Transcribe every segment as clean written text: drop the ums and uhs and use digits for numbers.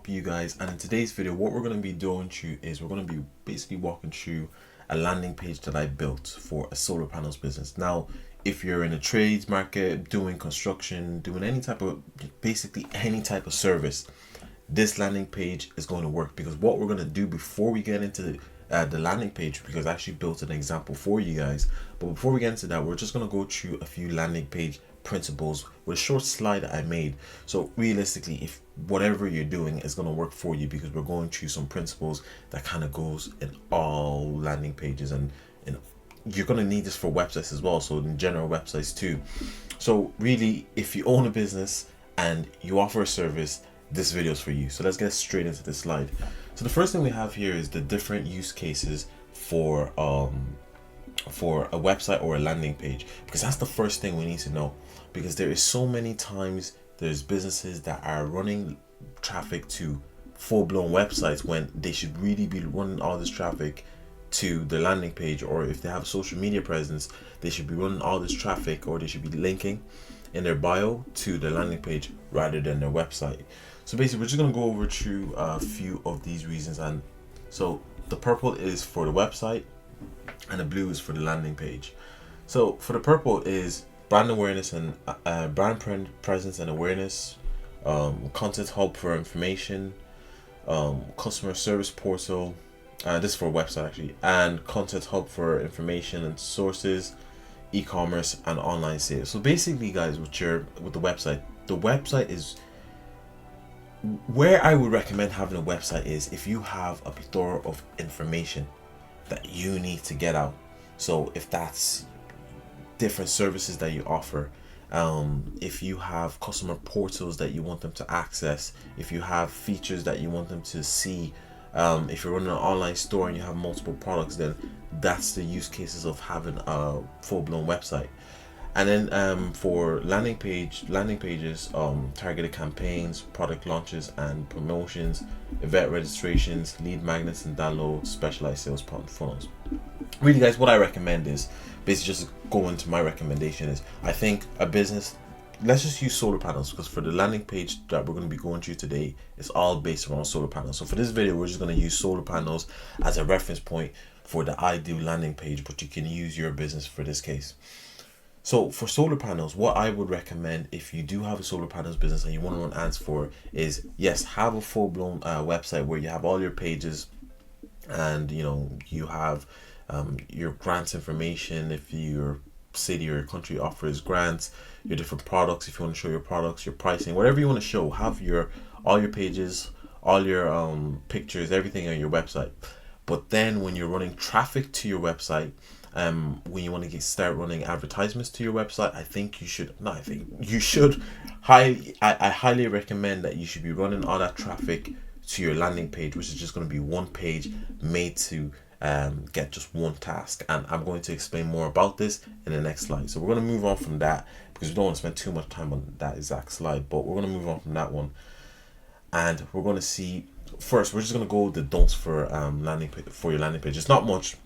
up, you guys? And in today's video, what we're going to be doing is we're going to be basically walking through a landing page that I built for a solar panels business. Now, if you're in a trades market, doing construction, doing basically any type of service, this landing page is going to work, because what we're going to do before we get into the landing page, because I actually built an example for you guys, but before we get into that, we're just going to go through a few landing page principles with a short slide that I made. So realistically, if whatever you're doing is going to work for you, because we're going through some principles that kind of goes in all landing pages, and you're going to need this for websites as well, so in general websites too. So really, if you own a business and you offer a service, this video is for you. So let's get straight into this slide. So the first thing we have here is the different use cases for a website or a landing page, because that's the first thing we need to know. Because there is so many times there's businesses that are running traffic to full-blown websites when they should really be running all this traffic to the landing page, or if they have a social media presence, they should be running all this traffic, or they should be linking in their bio to the landing page rather than their website. So basically, we're just going to go over through a few of these reasons. And so the purple is for the website and the blue is for the landing page. So for the purple is brand awareness and brand presence and awareness, content hub for information, customer service portal, this is for a website actually, and content hub for information and sources, e-commerce and online sales. So basically, guys, with the website is where I would recommend having a website. Is if you have a plethora of information that you need to get out. So if that's different services that you offer, if you have customer portals that you want them to access, if you have features that you want them to see, if you're running an online store and you have multiple products, then that's the use cases of having a full-blown website. And then for landing pages, targeted campaigns, product launches and promotions, event registrations, lead magnets and download, specialized sales funnels. Really, guys, what I recommend is basically just go into my recommendation is, I think a business, let's just use solar panels, because for the landing page that we're going to be going through today, it's all based around solar panels. So for this video, we're just going to use solar panels as a reference point for the ideal landing page, but you can use your business for this case. So for solar panels, what I would recommend if you do have a solar panels business and you want to run ads for, is yes, have a full-blown website where you have all your pages, and you have your grants information, if your city or your country offers grants, your different products, if you want to show your products, your pricing, whatever you want to show, have all your pages, all your pictures, everything on your website. But then when you're running traffic to your website, when you want to start running advertisements to your website, I highly recommend that you should be running all that traffic to your landing page, which is just going to be one page made to get just one task. And I'm going to explain more about this in the next slide. So we're going to move on from that, because we don't want to spend too much time on that exact slide, but we're going to move on from that one. And we're going to see, first, we're just going to go with the don'ts for your landing page. It's not much,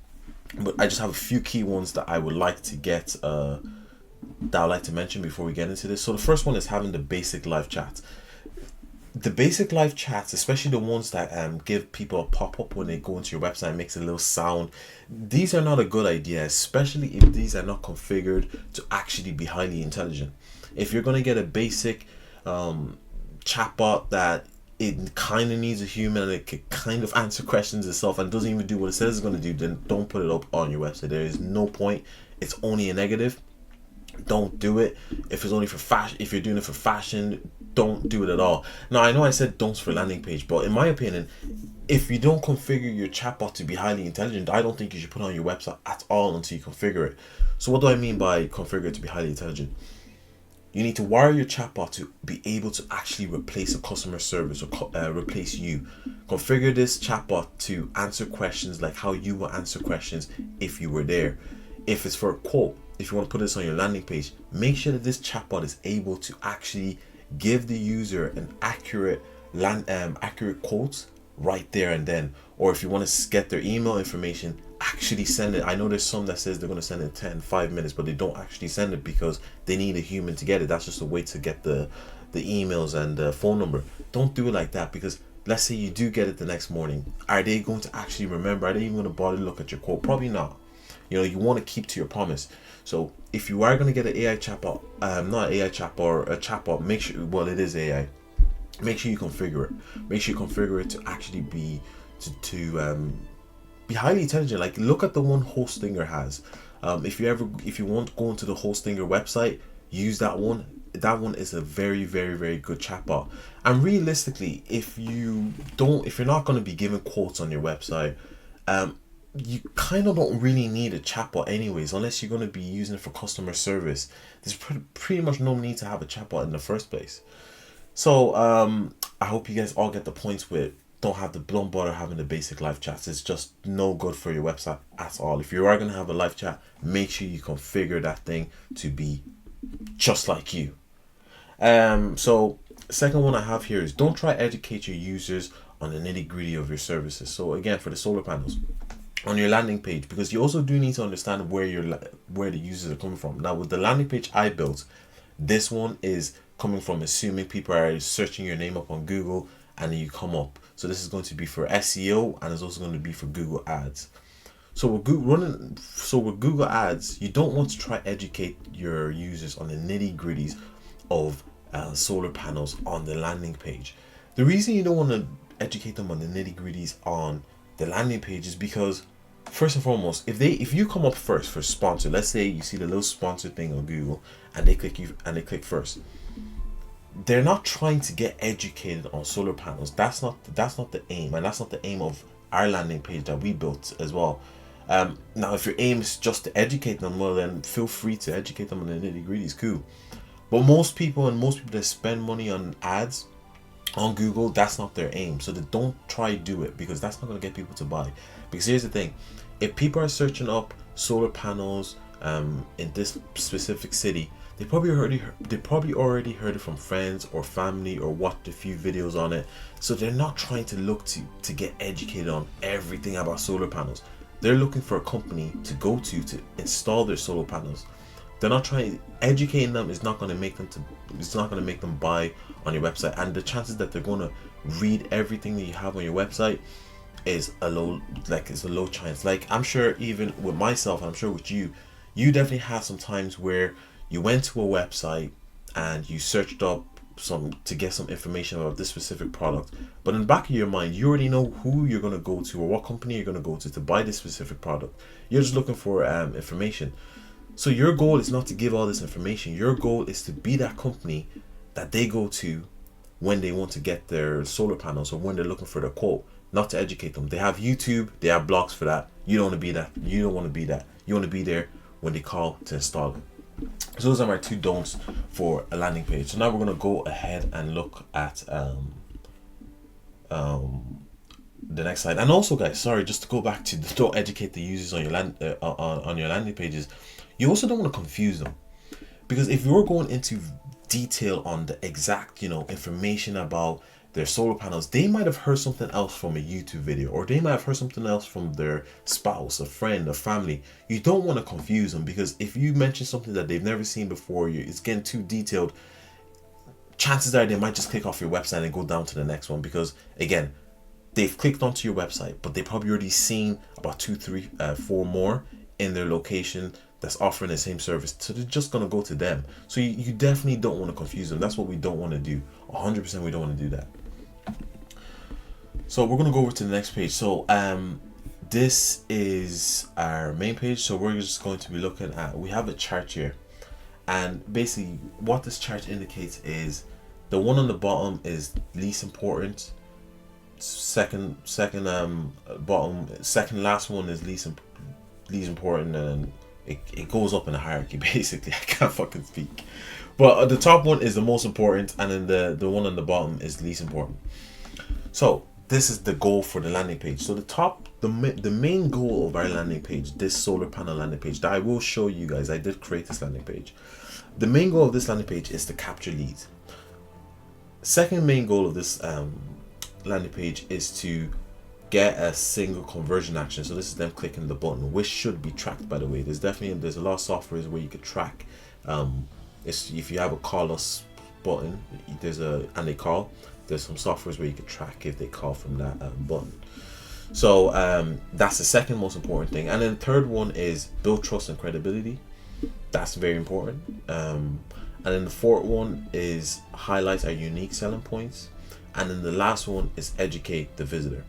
but I just have a few key ones that I would like to mention before we get into this. So the first one is having the basic live chats. The basic live chats, especially the ones that give people a pop-up when they go into your website and makes a little sound, these are not a good idea, especially if these are not configured to actually be highly intelligent. If you're going to get a basic chatbot that it kind of needs a human and it can kind of answer questions itself and doesn't even do what it says it's going to do, then don't put it up on your website. There is no point. It's only a negative. Don't do it. If it's only for fashion, if you're doing it for fashion, don't do it at all. Now, I know I said don'ts for landing page, but in my opinion, if you don't configure your chatbot to be highly intelligent, I don't think you should put it on your website at all until you configure it. So what do I mean by configure it to be highly intelligent? You need to wire your chatbot to be able to actually replace a customer service, or replace you. Configure this chatbot to answer questions like how you will answer questions if you were there. If it's for a quote, if you want to put this on your landing page, make sure that this chatbot is able to actually give the user an accurate quotes right there and then. Or if you want to get their email information, actually send it. I know there's some that says they're going to send it in 5 minutes, but they don't actually send it because they need a human to get it. That's just a way to get the emails and the phone number. Don't do it like that, because let's say you do get it the next morning, are they going to actually remember? Are they even going to bother to look at your quote? Probably not. You know, you want to keep to your promise. So if you are going to get an AI chatbot, not an AI chatbot or a chatbot, make sure, well, it is AI. Make sure you configure it. Make sure you configure it to actually be be highly intelligent. Like, look at the one Hostinger has. If you want to go into the Hostinger website, use that one. That one is a very, very, very good chatbot. And realistically, if you're not going to be giving quotes on your website, you kind of don't really need a chatbot anyways, unless you're going to be using it for customer service. There's pretty much no need to have a chatbot in the first place. So I hope you guys all get the points with don't bother having the basic live chats. It's just no good for your website at all. If you are going to have a live chat, make sure you configure that thing to be just like you. So second one I have here is don't try educate your users on the nitty gritty of your services. So again, for the solar panels, on your landing page, because you also do need to understand where the users are coming from. Now with the landing page I built, this one is coming from assuming people are searching your name up on Google and then you come up. So this is going to be for SEO, and it's also going to be for Google Ads. So with Google Ads, you don't want to try educate your users on the nitty gritties of solar panels on the landing page. The reason you don't want to educate them on the nitty gritties on the landing page is because, first and foremost, if you come up first for sponsor, let's say you see the little sponsor thing on Google and they click first, they're not trying to get educated on solar panels. That's not the aim, and that's not the aim of our landing page that we built as well. Now if your aim is just to educate them, well then feel free to educate them on the nitty gritty. It's cool. But most people that spend money on ads on Google, that's not their aim. So they don't try to do it, because that's not going to get people to buy. Because here's the thing, if people are searching up solar panels in this specific city, they probably already heard it from friends or family or watched a few videos on it. So they're not trying to look to get educated on everything about solar panels. They're looking for a company to go to install their solar panels. They're not trying educating them. Is not going to make them buy on your website, and the chances that they're going to read everything that you have on your website is a low chance. Like, I'm sure even with myself, I'm sure with you definitely have some times where you went to a website and you searched up to get some information about this specific product, but in the back of your mind you already know who you're going to go to or what company you're going to go to buy this specific product. You're just looking for information. So your goal is not to give all this information. Your goal is to be that company that they go to when they want to get their solar panels or when they're looking for their quote, not to educate them. They have YouTube, they have blogs for that. You don't want to be that. You don't want to be that. You want to be there when they call to install it. So those are my 2 don'ts for a landing page. So now we're going to go ahead and look at the next slide. And also, guys, sorry, just to go back to don't educate the users on your on your landing pages. You also don't want to confuse them, because if you're going into detail on the exact information about their solar panels, they might have heard something else from a YouTube video, or they might have heard something else from their spouse, a friend, a family. You don't want to confuse them, because if you mention something that they've never seen before, it's getting too detailed, chances are they might just click off your website and go down to the next one, because again, they've clicked onto your website, but they probably already seen about 2, 3, 4 more in their location that's offering the same service, so they're just going to go to them. So you definitely don't want to confuse them. That's what we don't want to do. 100% we don't want to do that. So we're going to go over to the next page. So this is our main page. So we're just going to be looking at, we have a chart here, and basically what this chart indicates is the one on the bottom is least important, second last one is least important, and it goes up in a hierarchy basically. I can't fucking speak, but the top one is the most important, and then the one on the bottom is least important. So this is the goal for the landing page. So the main goal of our landing page, this solar panel landing page that I will show you guys, I did create this landing page. The main goal of this landing page is to capture leads. Second main goal of this landing page is to get a single conversion action. So this is them clicking the button, which should be tracked, by the way. There's a lot of softwares where you could track. If you have a call us button, and they call, There's some softwares where you can track if they call from that button. So that's the second most important thing. And then the third one is build trust and credibility. That's very important. And then the fourth one is highlight our unique selling points. And then the last one is educate the visitor.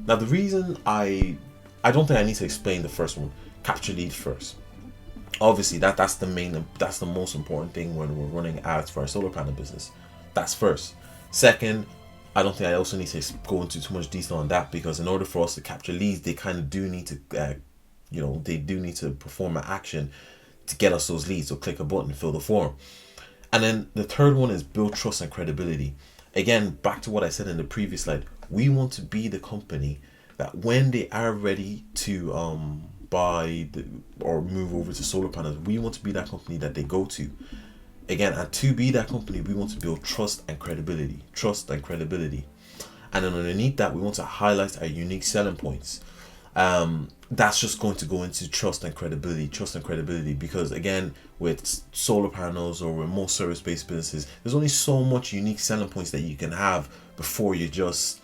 Now, the reason I don't think I need to explain the first one, capture leads first. Obviously, that's the most important thing when we're running ads for our solar panel business. That's first. Second, I don't think I also need to go into too much detail on that, because in order for us to capture leads, they kind of do need to, they do need to perform an action to get us those leads. So click a button, fill the form. And then the third one is build trust and credibility. Again, back to what I said in the previous slide, we want to be the company that when they are ready to buy or move over to solar panels, we want to be that company that they go to. Again, and to be that company, we want to build trust and credibility. And then underneath that, we want to highlight our unique selling points. That's just going to go into trust and credibility, because again, with solar panels or with most service-based businesses, there's only so much unique selling points that you can have before you're just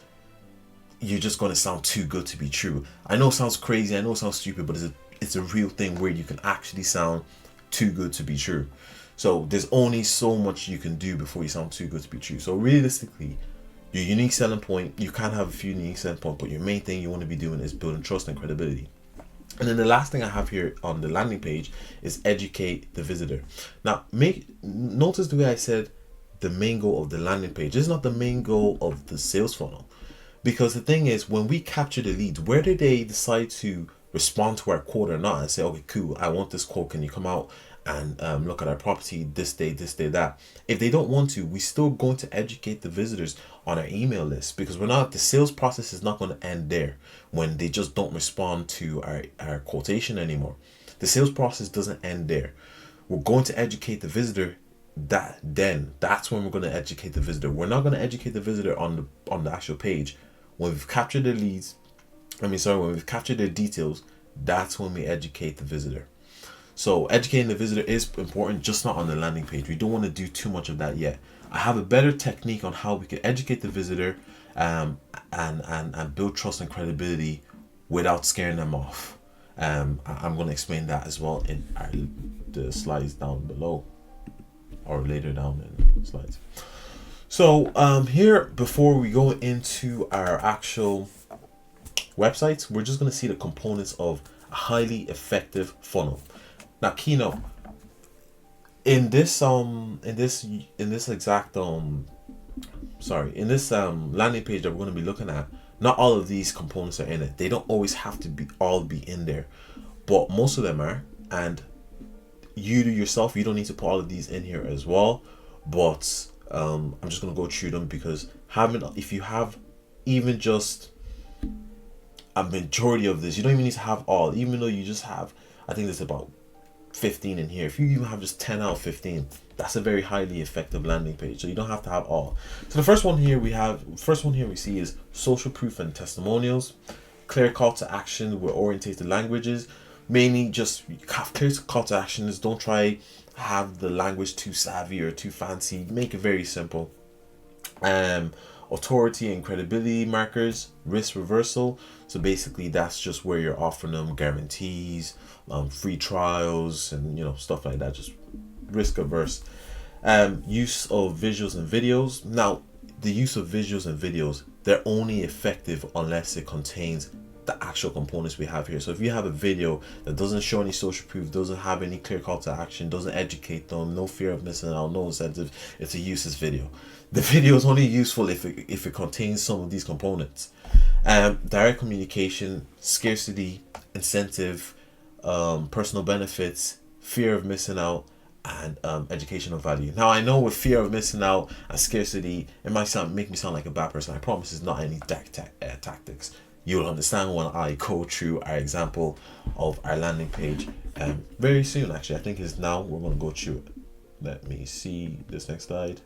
going to sound too good to be true. I know it sounds crazy, I know it sounds stupid, but it's a real thing where you can actually sound too good to be true. So there's only so much you can do before you sound too good to be true. So realistically, your unique selling point, you can have a few unique selling points, but your main thing you want to be doing is building trust and credibility. And then the last thing I have here on the landing page is educate the visitor. Now, notice the way I said the main goal of the landing page is not the main goal of the sales funnel. Because the thing is, when we capture the leads, whether they decide to respond to our quote or not and say, okay, cool, I want this quote, can you come out and look at our property this day, that. If they don't want to, we're still going to educate the visitors on our email list, because the sales process is not going to end there when they just don't respond to our quotation anymore. The sales process doesn't end there. We're going to educate the visitor. That's when we're going to educate the visitor. We're not going to educate the visitor on the actual page. When we've captured the leads, when we've captured their details, that's when we educate the visitor. So educating the visitor is important, just not on the landing page. We don't want to do too much of that yet. I have a better technique on how we can educate the visitor and build trust and credibility without scaring them off. I'm going to explain that as well in the slides down below, or later down in the slides. So here, before we go into our actual websites, we're just going to see the components of a highly effective funnel. Now, keynote in this landing page that we're going to be looking at, not all of these components are in it. They don't always have to be in there, but most of them are. And you yourself, you don't need to put all of these in here as well. But I'm just going to go through them, because if you have even just a majority of this, you don't even need to have all. Even though you just have, I think there's about 15 in here. If you even have just 10 out of 15, that's a very highly effective landing page. So you don't have to have all. So the first one here we see is social proof and testimonials. Clear call to action with orientated languages. Mainly just have clear call to actions. Don't try have the language too savvy or too fancy. Make it very simple. Authority and credibility markers, risk reversal. So basically that's just where you're offering them guarantees, free trials, and stuff like that, just risk averse. Use of visuals and videos. Now, the use of visuals and videos, they're only effective unless it contains the actual components we have here. So if you have a video that doesn't show any social proof, doesn't have any clear call to action, doesn't educate them, no fear of missing out, no incentive, it's a useless video. The video is only useful if it contains some of these components. Direct communication, scarcity, incentive, personal benefits, fear of missing out, and educational value. Now, I know with fear of missing out and scarcity, it might make me sound like a bad person. I promise it's not any tactics. You'll understand when I go through our example of our landing page very soon. Actually, I think it's now. We're going to go through it. Let me see this next slide.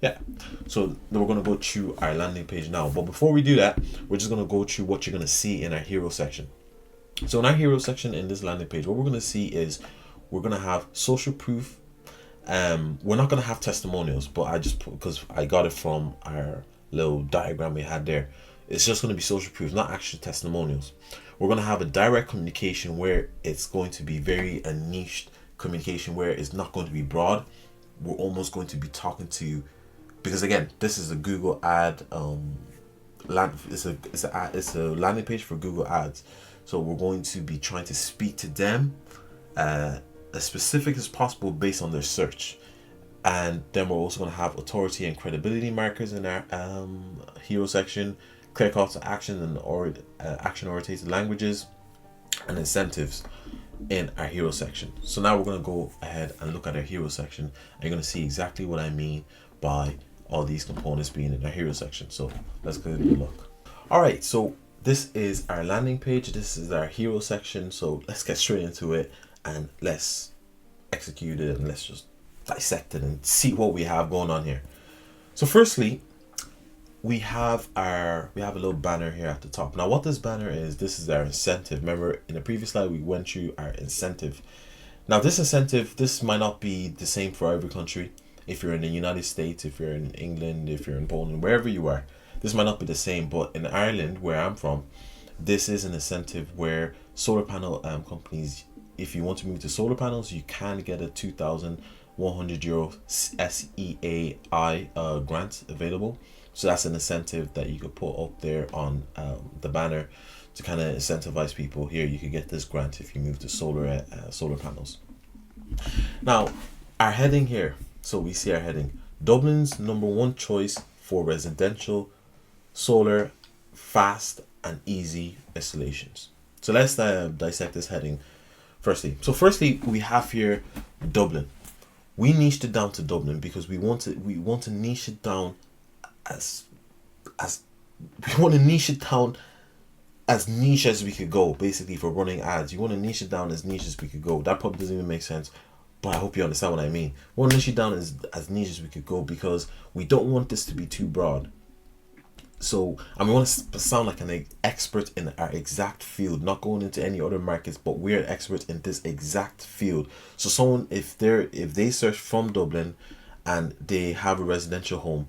Yeah, so we're going to go through our landing page now. But before we do that, we're just going to go through what you're going to see in our hero section. So in our hero section in this landing page, what we're going to see is we're going to have social proof We're not gonna have testimonials, but I just put, because I got it from our little diagram we had there. It's just gonna be social proof, not actual testimonials. We're gonna have a direct communication where it's going to be very a niche communication where it's not going to be broad. We're almost going to be talking to, because again, this is a Google ad it's a landing page for Google Ads. So we're going to be trying to speak to them as specific as possible based on their search. And then we're also going to have authority and credibility markers in our hero section, clear call to action and action oriented languages, and incentives in our hero section. So now we're going to go ahead and look at our hero section, and you're going to see exactly what I mean by all these components being in our hero section. So let's go and look. All right, so this is our landing page, this is our hero section. So let's get straight into it and let's execute it, and let's just dissect it and see what we have going on here. So firstly, we have a little banner here at the top. Now what this banner is, this is our incentive. Remember in the previous slide we went through our incentive. Now this incentive, this might not be the same for every country. If you're in the United States, if you're in England, if you're in Poland, wherever you are, this might not be the same. But in Ireland, where I'm from, this is an incentive where solar panel companies, if you want to move to solar panels, you can get a €2,100 SEAI grant available. So that's an incentive that you could put up there on the banner to kind of incentivize people. Here, you could get this grant if you move to solar panels. Now, our heading here. So we see our heading: Dublin's #1 choice for residential solar fast and easy installations. So let's dissect this heading firstly. So firstly, we have here Dublin. We niched it down to Dublin because we want to niche it down as niche as we could go. Basically, for running ads, you want to niche it down as niche as we could go. That probably doesn't even make sense, but I hope you understand what I mean. We want to niche it down as niche as we could go because we don't want this to be too broad. So, and we want to sound like an expert in our exact field, not going into any other markets, but we're an expert in this exact field. So someone, if they search from Dublin and they have a residential home,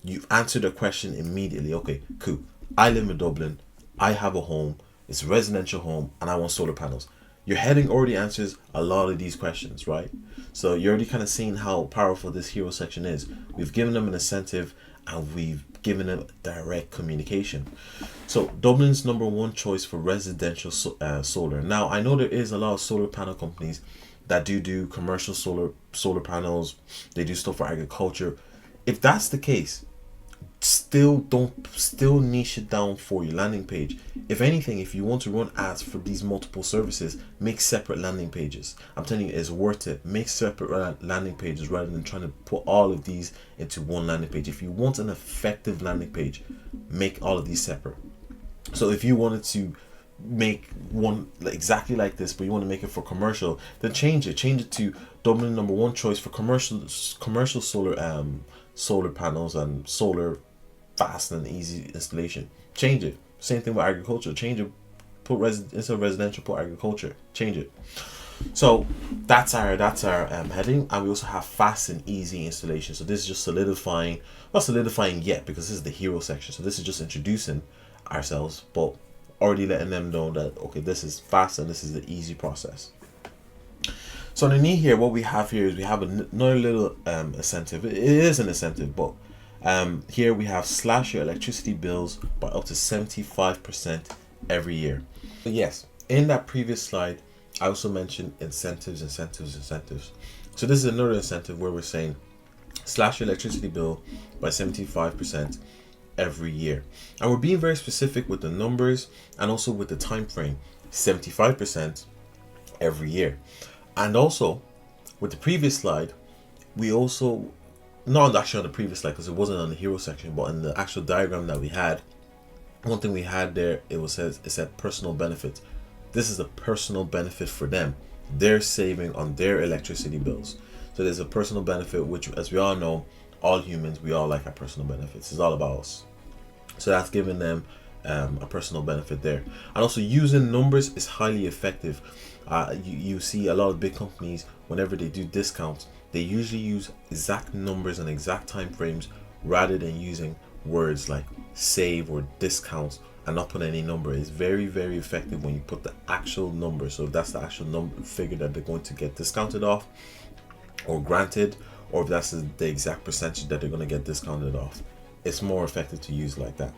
you've answered the question immediately. Okay, cool. I live in Dublin. I have a home. It's a residential home and I want solar panels. Your heading already answers a lot of these questions, right? So you're already kind of seeing how powerful this hero section is. We've given them an incentive and we've given them direct communication. So Dublin's #1 choice for residential solar. Now I know there is a lot of solar panel companies that do commercial solar panels. They do stuff for agriculture. If that's the case, still niche it down for your landing page. If anything, if you want to run ads for these multiple services, make separate landing pages. I'm telling you, it's worth it. Make separate landing pages rather than trying to put all of these into one landing page. If you want an effective landing page, make all of these separate. So if you wanted to make one exactly like this, but you want to make it for commercial, then change it to Dublin #1 choice for commercial solar panels and solar fast and easy installation. Change it. Same thing with agriculture. Change it. Instead of residential, put agriculture. Change it. So that's our heading, and we also have fast and easy installation. So this is just not solidifying yet because this is the hero section. So this is just introducing ourselves, but already letting them know that okay, this is fast and this is the easy process. So underneath here, what we have here is we have another little incentive. It is an incentive, but here we have slash your electricity bills by up to 75% every year. So yes, in that previous slide, I also mentioned incentives. So this is another incentive where we're saying slash your electricity bill by 75% every year. And we're being very specific with the numbers and also with the time frame, 75% every year. And also with the previous slide, we also, not actually on the previous slide because it wasn't on the hero section, but in the actual diagram that we had, one thing we had there, it said personal benefit. This is a personal benefit for them. They're saving on their electricity bills. So there's a personal benefit, which as we all know, all humans, we all like our personal benefits. It's all about us. So that's giving them a personal benefit there. And also using numbers is highly effective. You see a lot of big companies, whenever they do discounts, they usually use exact numbers and exact time frames rather than using words like save or discounts and not put any number. It's very, very effective when you put the actual number. So if that's the actual number figure that they're going to get discounted off or granted, or if that's the exact percentage that they're going to get discounted off, it's more effective to use like that.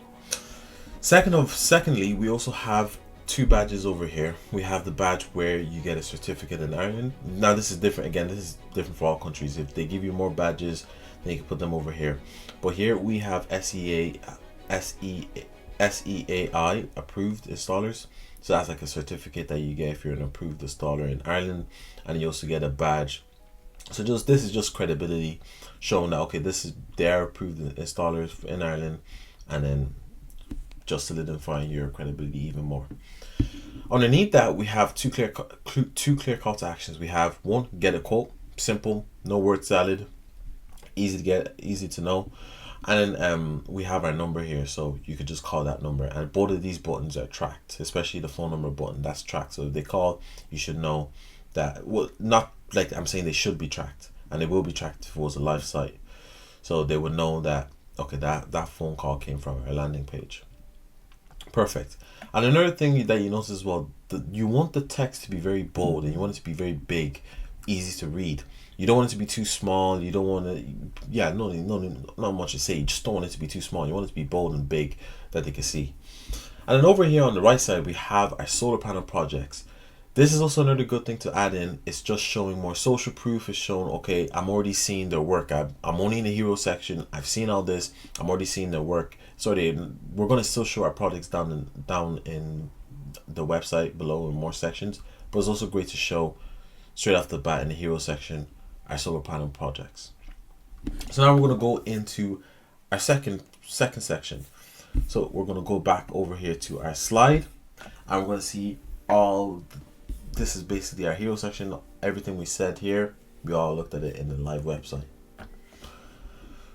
Secondly, we also have two badges over here. We have the badge where you get a certificate in Ireland. Now this is different. Again, this is different for all countries. If they give you more badges, then you can put them over here. But here we have SEAI approved installers. So that's like a certificate that you get if you're an approved installer in Ireland, and you also get a badge. So this is just credibility, showing that okay, they're approved installers in Ireland, and then just solidifying your credibility even more. Underneath that, we have two clear call to actions. We have one, get a quote, simple, no word salad, easy to get, easy to know. And then we have our number here, so you could just call that number. And both of these buttons are tracked, especially the phone number button, that's tracked. So if they call, you should know that, well, not like I'm saying they should be tracked, and they will be tracked if it was a live site. So they would know that, okay, that phone call came from our landing page. Perfect. And another thing that you notice as well, you want the text to be very bold, and you want it to be very big, easy to read. You don't want it to be too small. You don't want to, not much to say. You just don't want it to be too small. You want it to be bold and big that they can see. And then over here on the right side, we have our solar panel projects. This is also another good thing to add in. It's just showing more social proof. It's showing, okay, I'm already seeing their work. I'm only in the hero section. I've seen all this. I'm already seeing their work. So we're going to still show our projects down in the website below in more sections. But it's also great to show straight off the bat in the hero section our solar panel projects. So now we're going to go into our second section. So we're going to go back over here to our slide, and we're going to see this is basically our hero section. Everything we said here, we all looked at it in the live website.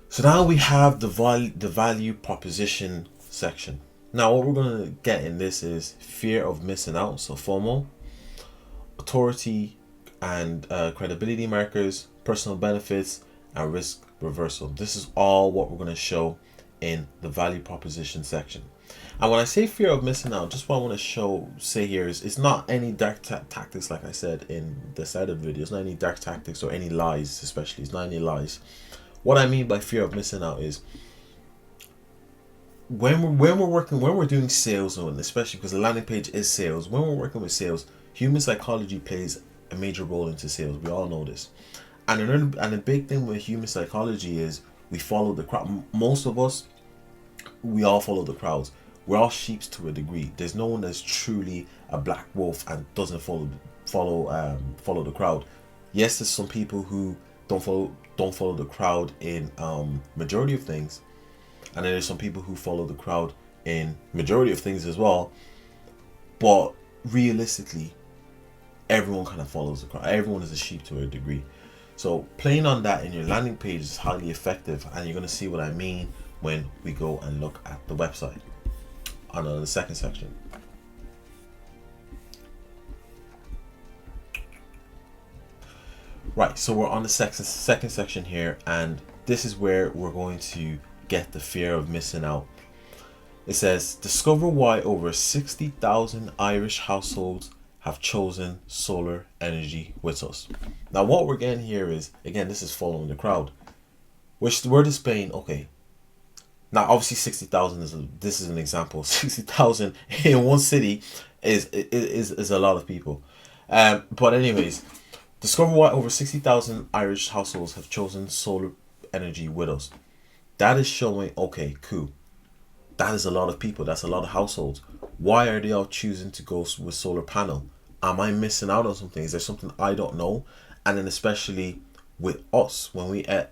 So now we have the value proposition section. Now what we're going to get in this is fear of missing out, so FOMO, authority and credibility markers, personal benefits, and risk reversal. This is all what we're going to show in the value proposition section. And when I say fear of missing out, just what I want to say here is it's not any dark tactics, like I said in the start of the video. It's not any dark tactics or any lies, especially. It's not any lies. What I mean by fear of missing out is when we're doing sales, and especially because the landing page is sales, when we're working with sales, human psychology plays a major role into sales. We all know this. And a big thing with human psychology is we follow the crowd. Most of us, we all follow the crowds. We're all sheeps to a degree. There's no one that's truly a black wolf and doesn't follow the crowd. Yes, there's some people who don't follow the crowd in majority of things, and then there's some people who follow the crowd in majority of things as well. But realistically, everyone kind of follows the crowd. Everyone is a sheep to a degree. So playing on that in your landing page is highly effective, and you're going to see what I mean when we go and look at the website on the second section. Right, so we're on the second section here, and this is where we're going to get the fear of missing out. It says, discover why over 60,000 Irish households have chosen solar energy with us. Now what we're getting here is, again, this is following the crowd, which we're displaying, okay, now obviously 60,000 this is an example. 60,000 in one city is a lot of people. But anyways, discover why over 60,000 Irish households have chosen solar energy with us. That is showing, okay, cool. That is a lot of people. That's a lot of households. Why are they all choosing to go with solar panel? Am I missing out on something? Is there something I don't know? And then especially with us, when we end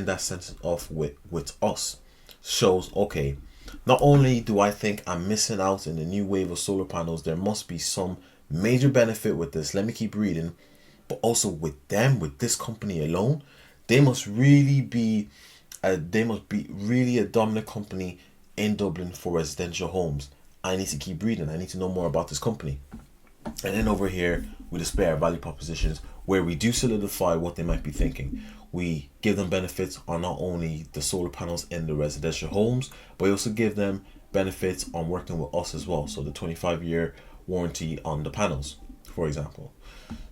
that sentence off with us, shows, okay, not only do I think I'm missing out in the new wave of solar panels, there must be some major benefit with this. Let me keep reading. But also with this company alone, they must really be a dominant company in Dublin for residential homes. I need to keep reading. I need to know more about this company. And then over here, we display our value propositions where we do solidify what they might be thinking. We give them benefits on not only the solar panels in the residential homes, but we also give them benefits on working with us as well. So the 25-year warranty on the panels, for example.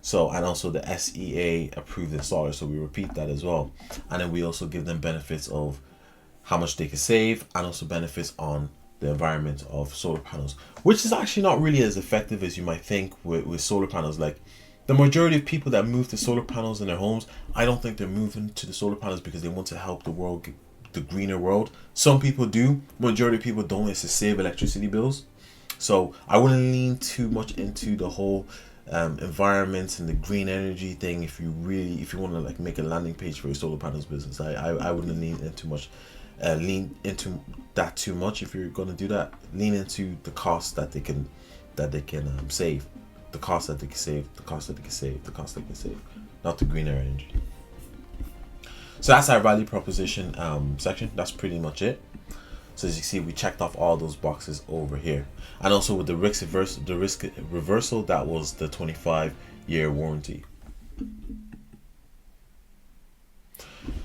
So, and also the SEA approved installer. So we repeat that as well. And then we also give them benefits of how much they can save, and also benefits on the environment of solar panels, which is actually not really as effective as you might think with solar panels. Like, the majority of people that move to solar panels in their homes, I don't think they're moving to the solar panels because they want to help the world, the greener world. Some people do. Majority of people don't. It's to save electricity bills. So I wouldn't lean too much into the whole environment and the green energy thing. If you want to like make a landing page for your solar panels business, I wouldn't lean into that too much. If you're going to do that, lean into the cost that they can save. The cost that they can save, not the greener energy. So that's our value proposition section. That's pretty much it. So as you see, we checked off all those boxes over here. And also with the risk reversal, that was the 25-year warranty.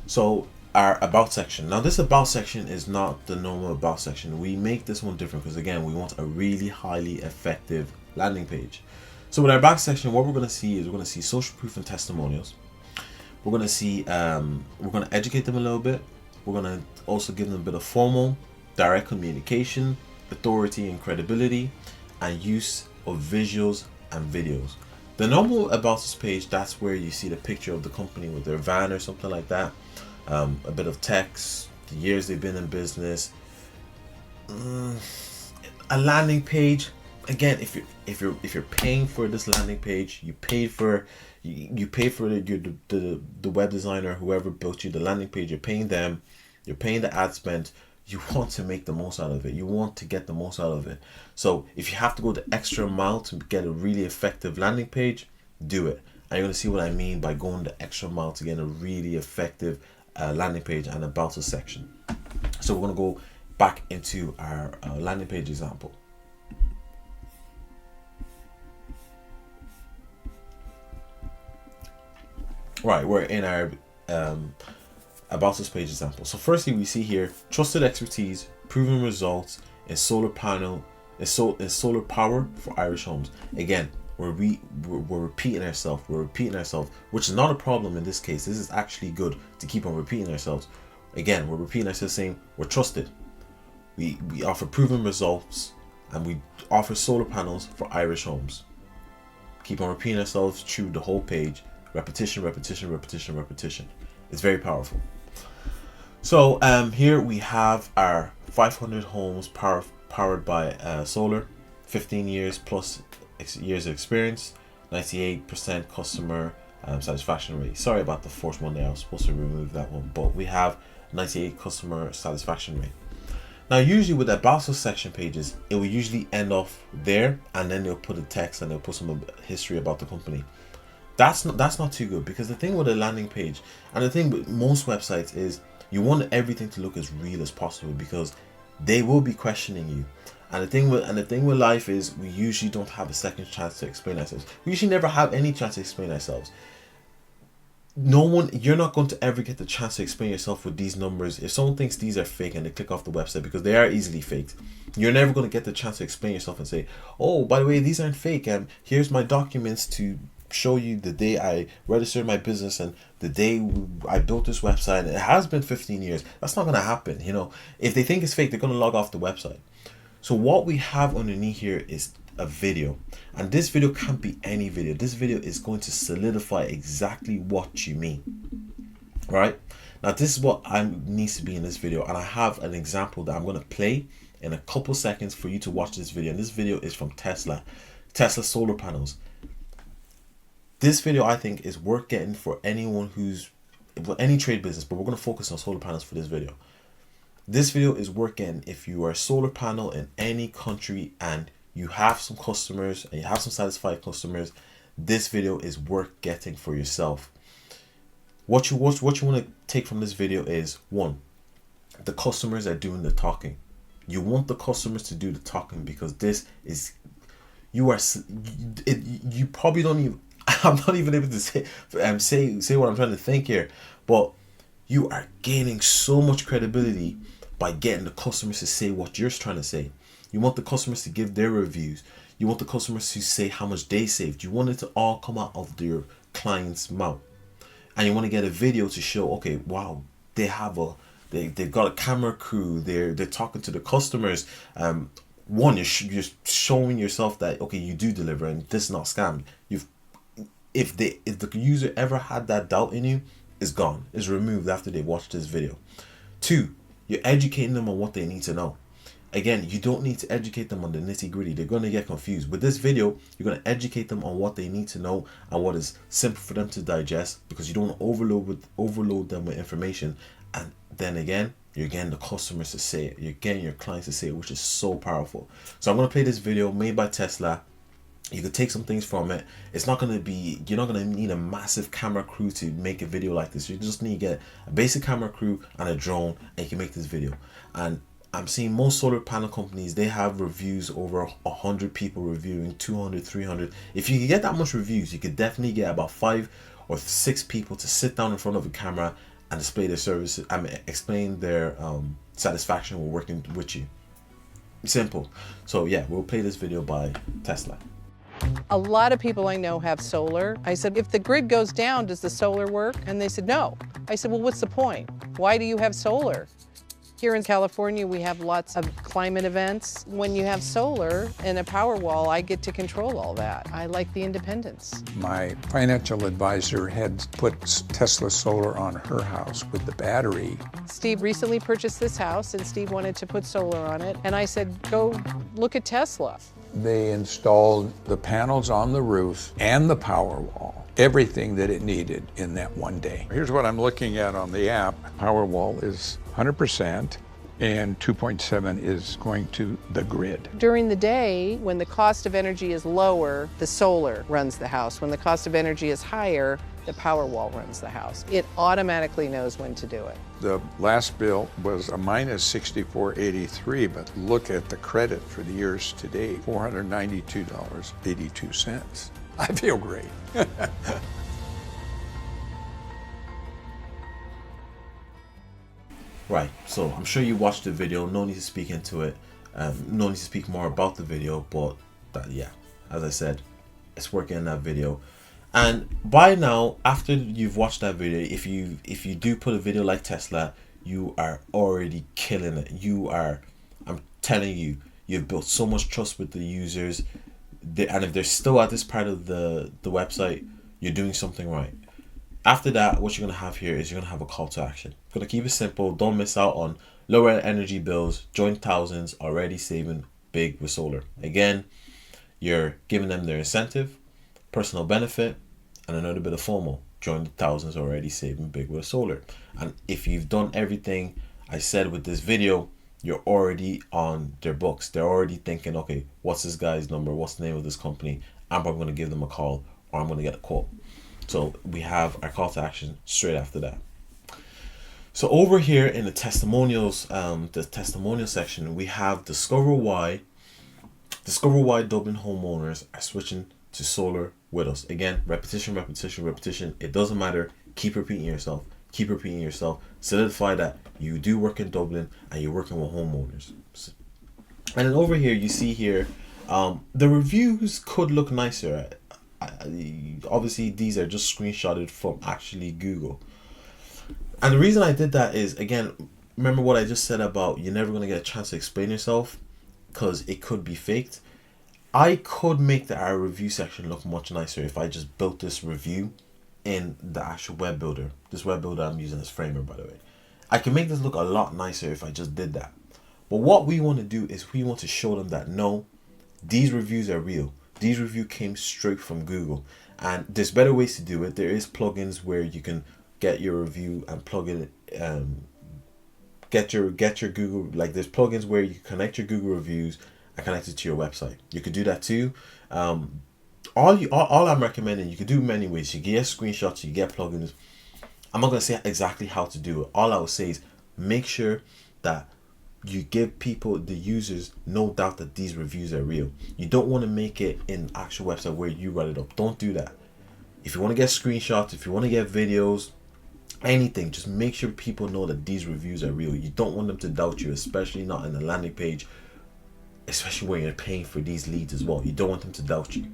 So our about section. Now this about section is not the normal about section. We make this one different because, again, we want a really highly effective landing page. So with our back section, what we're going to see is we're going to see social proof and testimonials. We're going to see, we're going to educate them a little bit. We're going to also give them a bit of formal, direct communication, authority and credibility, and use of visuals and videos. The normal about us page, that's where you see the picture of the company with their van or something like that. A bit of text, the years they've been in business. A landing page. Again, if you're paying for this landing page, you pay for the web designer, whoever built you the landing page. You're paying them. You're paying the ad spend. You want to make the most out of it. You want to get the most out of it. So if you have to go the extra mile to get a really effective landing page, do it. And you're going to see what I mean by going the extra mile to get a really effective landing page and about us section. So we're going to go back into our landing page example. Right, we're in our about us page example. So firstly, we see here trusted expertise, proven results in solar power for Irish homes. Again, we're repeating ourselves. Which is not a problem in this case. This is actually good to keep on repeating ourselves. Again, we're repeating ourselves, saying we're trusted. We offer proven results, and we offer solar panels for Irish homes. Keep on repeating ourselves through the whole page. Repetition. It's very powerful. So here we have our 500 homes powered by solar, 15 years plus years of experience, 98% customer satisfaction rate. Sorry about the fourth one there. I was supposed to remove that one, but we have 98 customer satisfaction rate. Now, usually with the about us section pages, it will usually end off there, and then they'll put a text and they'll put some history about the company. That's not too good, because the thing with a landing page, and the thing with most websites, is you want everything to look as real as possible, because they will be questioning you. And the thing with life is, we usually don't have a second chance to explain ourselves. We usually never have any chance to explain ourselves. You're not going to ever get the chance to explain yourself with these numbers. If someone thinks these are fake and they click off the website, because they are easily faked, you're never going to get the chance to explain yourself and say, oh, by the way, these aren't fake, and here's my documents to show you the day I registered my business and the day I built this website, and it has been 15 years. That's not going to happen. If they think it's fake, they're going to log off the website. So what we have underneath here is a video, and this video can't be any video. This video is going to solidify exactly what you mean. Right now, this is what needs to be in this video, and I have an example that I'm going to play in a couple seconds for you to watch this video. And this video is from Tesla solar panels. This video, I think, is worth getting for anyone any trade business, but we're going to focus on solar panels for this video. This video is worth getting if you are a solar panel in any country and you have some customers and you have some satisfied customers. This video is worth getting for yourself. What you want to take from this video is, one, the customers are doing the talking. You want the customers to do the talking, because this is, you probably don't even, I'm not even able to say what I'm trying to think here, but you are gaining so much credibility by getting the customers to say what you're trying to say. You want the customers to give their reviews. You want the customers to say how much they saved. You want it to all come out of your client's mouth, and you want to get a video to show, okay, wow, they have a they've got a camera crew. They're talking to the customers. One, you're showing yourself that, okay, you do deliver and this is not scam. You've if the user ever had that doubt in you, it's gone. It's removed after they watched this video. Two, you're educating them on what they need to know. Again, you don't need to educate them on the nitty gritty. They're going to get confused. With this video, you're going to educate them on what they need to know and what is simple for them to digest, because you don't overload them with information. And then again, you're getting the customers to say it. You're getting your clients to say it, which is so powerful. So I'm going to play this video made by Tesla. You could take some things from it. It's not going to be, you're not going to need a massive camera crew to make a video like this. You just need to get a basic camera crew and a drone, and you can make this video. And I'm seeing most solar panel companies, they have reviews over 100 people reviewing, 200, 300. If you can get that much reviews, you could definitely get about 5 or 6 people to sit down in front of a camera and display their services. I mean, explain their satisfaction with working with you. Simple. So yeah, we'll play this video by Tesla. A lot of people I know have solar. I said, if the grid goes down, does the solar work? And they said, no. I said, well, what's the point? Why do you have solar? Here in California, we have lots of climate events. When you have solar and a power wall, I get to control all that. I like the independence. My financial advisor had put Tesla solar on her house with the battery. Steve recently purchased this house, and Steve wanted to put solar on it. And I said, go look at Tesla. They installed the panels on the roof and the power wall, everything that it needed in that one day. Here's what I'm looking at on the app. Powerwall is 100% and 2.7 is going to the grid. During the day, when the cost of energy is lower, the solar runs the house. When the cost of energy is higher, the power wall runs the house. It automatically knows when to do it. The last bill was a minus $64.83, but look at the credit for the years to date, $492.82. I feel great. Right, so I'm sure you watched the video. No need to speak into it. No need to speak more about the video, but yeah, as I said, it's working in that video. And by now, after you've watched that video, if you do put a video like Tesla, you are already killing it. I'm telling you, you've built so much trust with the users. And if they're still at this part of the website, you're doing something right. After that, what you're going to have here is you're going to have a call to action. Going to keep it simple. Don't miss out on lower energy bills. Join thousands, already saving big with solar. Again, you're giving them their incentive, personal benefit, and another bit of FOMO. Join the thousands, already saving big with solar. And if you've done everything I said with this video, you're already on their books. They're already thinking, okay, what's this guy's number? What's the name of this company? I'm probably going to give them a call, or I'm going to get a quote. So we have our call to action straight after that. So over here in the testimonials, the testimonial section, we have discover why Dublin homeowners are switching to solar with us. Again, repetition. It doesn't matter. Keep repeating yourself. Solidify that you do work in Dublin and you're working with homeowners. And then over here, you see here, the reviews could look nicer. Obviously, these are just screenshotted from actually Google. And the reason I did that is, again, remember what I just said about you're never going to get a chance to explain yourself because it could be faked. I could make our review section look much nicer if I just built this review in the actual web builder. This web builder I'm using as Framer, by the way. I can make this look a lot nicer if I just did that. But what we want to do is we want to show them that no, these reviews are real. These reviews came straight from Google, and there's better ways to do it. There is plugins where you can get your review and plug it, get your Google. Like there's plugins where you can connect your Google reviews and connect it to your website. You could do that too. All I'm recommending, you could do many ways. You get screenshots, you get plugins. I'm not gonna say exactly how to do it. All I would say is make sure that you give people, the users, no doubt that these reviews are real. You don't want to make it in actual website where you write it up. Don't do that. If you want to get screenshots, if you want to get videos, anything, just make sure people know that these reviews are real. You don't want them to doubt you, especially not in the landing page, especially when you're paying for these leads as well. You don't want them to doubt you.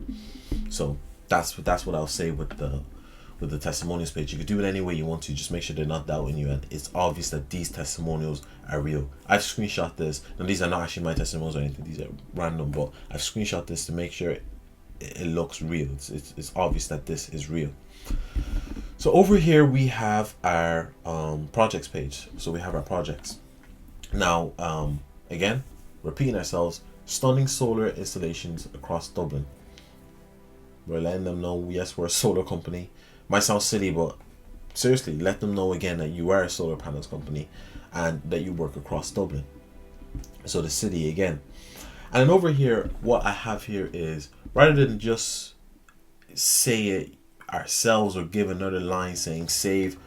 So that's what I'll say with the testimonials page. You can do it any way you want to, just make sure they're not doubting you and it's obvious that these testimonials are real. I've screenshot this, and these are not actually my testimonials or anything, these are random, but I've screenshot this to make sure it looks real. It's obvious that this is real. So over here we have our projects page. So we have our projects. Now again, repeating ourselves, stunning solar installations across Dublin. We're letting them know, yes, we're a solar company. Might sound silly, but seriously, let them know again that you are a solar panels company and that you work across Dublin. So the city again. And then over here, what I have here is, rather than just say it ourselves or give another line saying save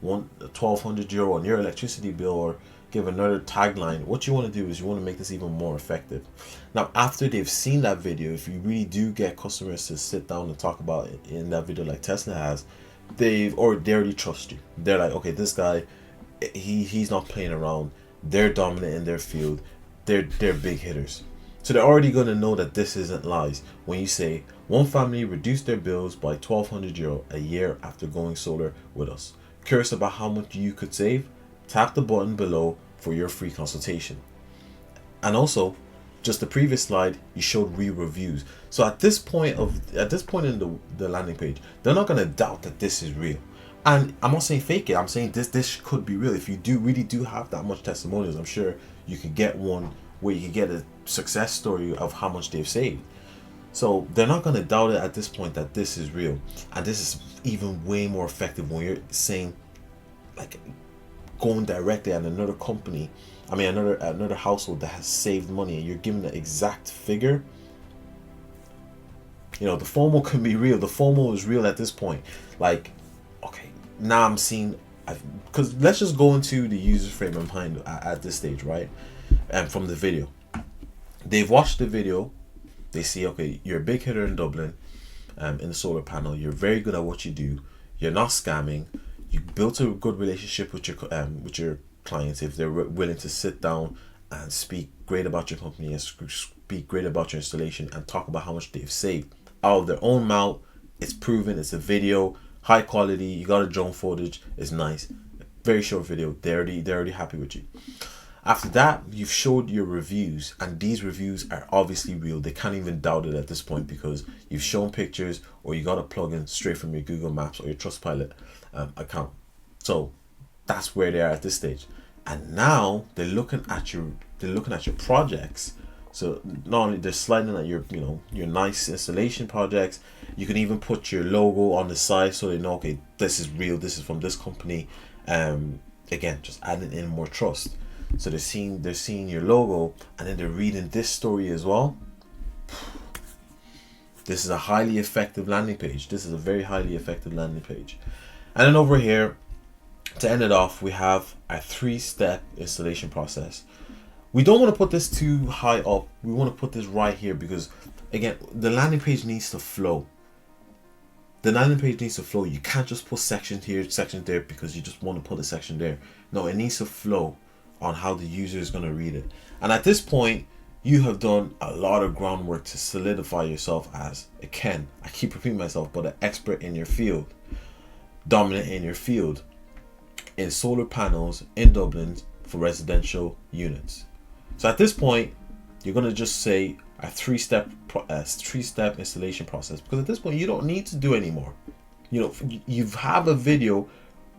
€1,200 on your electricity bill, or give another tagline, what you want to do is you want to make this even more effective. Now after they've seen that video, if you really do get customers to sit down and talk about it in that video like Tesla has, they already trust you. They're like, okay, this guy, he's not playing around, they're dominant in their field, they're big hitters. So they're already going to know that this isn't lies when you say one family reduced their bills by €1,200 a year after going solar with us. Curious about how much you could save? Tap the button below for your free consultation. And also, just the previous slide, you showed real reviews. So at this point in the landing page, they're not going to doubt that this is real. And I'm not saying fake it. I'm saying this could be real. If you really do have that much testimonials, I'm sure you could get one where you could get a success story of how much they've saved. So they're not going to doubt it at this point that this is real. And this is even way more effective when you're saying, like, going directly at another company, another household that has saved money, and you're giving the exact figure. You know, the FOMO can be real. The FOMO is real at this point. Like, okay, now I'm seeing, because let's just go into the user frame of mind at this stage, right? And from the video, they've watched the video, they see, okay, you're a big hitter in Dublin, in the solar panel, you're very good at what you do, you're not scamming, you built a good relationship with your clients if they're willing to sit down and speak great about your company and speak great about your installation and talk about how much they've saved out of their own mouth. It's proven, it's a video, high quality, you got a drone footage, it's nice, very short video, they're already happy with you. After that, you've showed your reviews, and these reviews are obviously real. They can't even doubt it at this point because you've shown pictures, or you got a plugin straight from your Google Maps or your Trustpilot account. So that's where they are at this stage. And now they're looking at your projects. So not only they're sliding at your nice installation projects, you can even put your logo on the side so they know, okay, this is real, this is from this company. Again, just adding in more trust. So they're seeing your logo, and then they're reading this story as well. This is a highly effective landing page. This is a very highly effective landing page. And then over here, to end it off, we have a 3-step installation process. We don't want to put this too high up. We want to put this right here because, again, the landing page needs to flow. The landing page needs to flow. You can't just put sections here, sections there because you just want to put a section there. No, it needs to flow on how the user is going to read it. And at this point, you have done a lot of groundwork to solidify yourself as I keep repeating myself, but an expert in your field, dominant in your field, in solar panels in Dublin for residential units. So at this point, you're going to just say a 3-step installation process, because at this point you don't need to do anymore. You have a video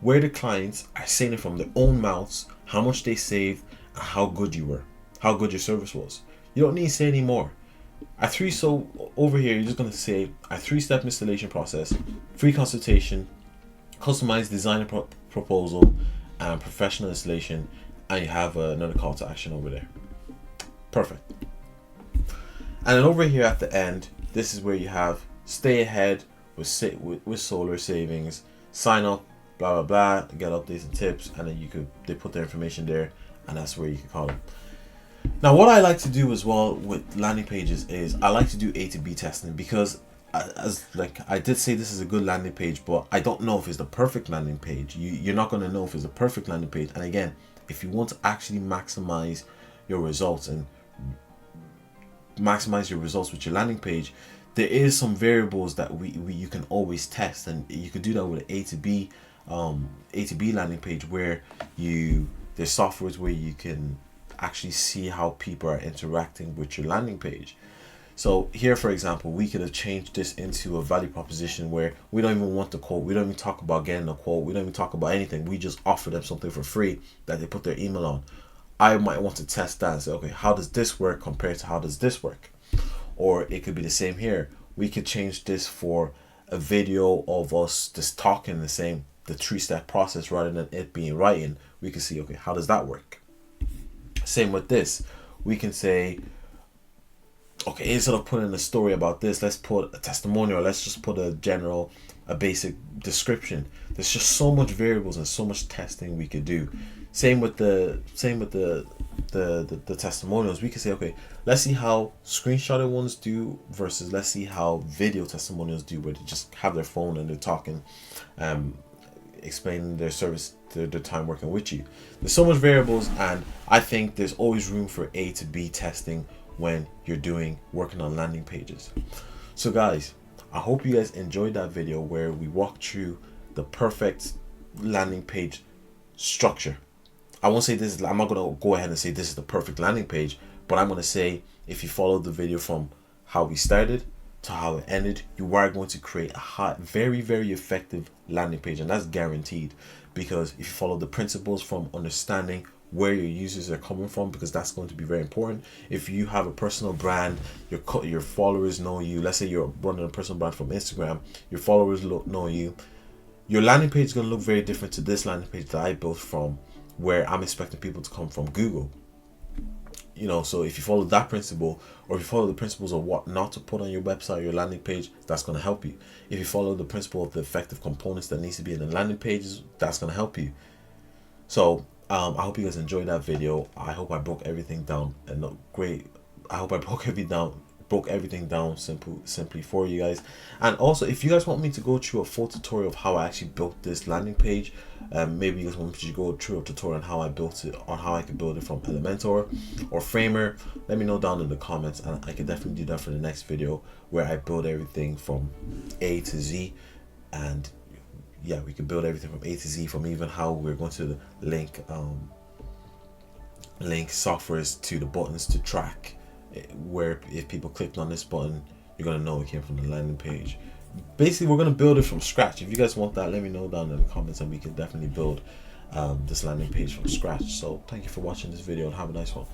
where the clients are saying it from their own mouths how much they saved and how good you were, how good your service was. You don't need to say any more. So over here, you're just going to say a 3-step installation process, free consultation, customized design proposal, and professional installation, and you have another call to action over there. Perfect. And then over here at the end, this is where you have stay ahead with solar savings, sign up, blah blah blah, get updates and tips, and then they put their information there, and that's where you can call them. Now what I like to do as well with landing pages is I like to do A to B testing, because as like I did say, this is a good landing page, but I don't know if it's the perfect landing page. You're not going to know if it's the perfect landing page. And again, if you want to actually maximize your results and maximize your results with your landing page, there is some variables that you can always test, and you could do that with an A to B landing page, where there's softwares where you can actually see how people are interacting with your landing page. So here, for example, we could have changed this into a value proposition where we don't even want the quote. We don't even talk about getting a quote. We don't even talk about anything. We just offer them something for free that they put their email on. I might want to test that and say, okay, how does this work compared to how does this work? Or it could be the same here. We could change this for a video of us just talking the 3-step process rather than it being writing. We can see, okay, how does that work? Same with this. We can say, okay, instead of putting a story about this, let's put a testimonial. Let's just put a basic description. There's just so much variables and so much testing we could do. Same with the testimonials. We could say, okay, let's see how screenshotted ones do versus let's see how video testimonials do, where they just have their phone and they're talking, explaining their service, their time working with you. There's so much variables, and I think there's always room for A to B testing when you're working on landing pages. So guys, I hope you guys enjoyed that video where we walked through the perfect landing page structure. I won't say this, I'm not going to go ahead and say this is the perfect landing page, but I'm going to say if you follow the video from how we started to how it ended, you are going to create a very, very effective landing page, and that's guaranteed, because if you follow the principles from understanding where your users are coming from, because that's going to be very important. If you have a personal brand, your followers know you. Let's say you're running a personal brand from Instagram, your followers know you. Your landing page is going to look very different to this landing page that I built from where I'm expecting people to come from Google. You know, so if you follow that principle, or if you follow the principles of what not to put on your website or your landing page, that's going to help you. If you follow the principle of the effective components that needs to be in the landing pages, that's going to help you. So I hope you guys enjoyed that video. I hope I broke everything down I hope I broke everything down simply for you guys. And also, if you guys want me to go through a full tutorial of how I actually built this landing page, maybe you guys want me to go through a tutorial on how I built it, or how I could build it from Elementor or Framer, let me know down in the comments, and I can definitely do that for the next video where I build everything from A to Z. And yeah, we can build everything from A to Z, from even how we're going to link softwares to the buttons to track where if people clicked on this button, you're gonna know it came from the landing page. Basically, we're gonna build it from scratch. If you guys want that, let me know down in the comments, and we can definitely build this landing page from scratch. So thank you for watching this video, and have a nice one.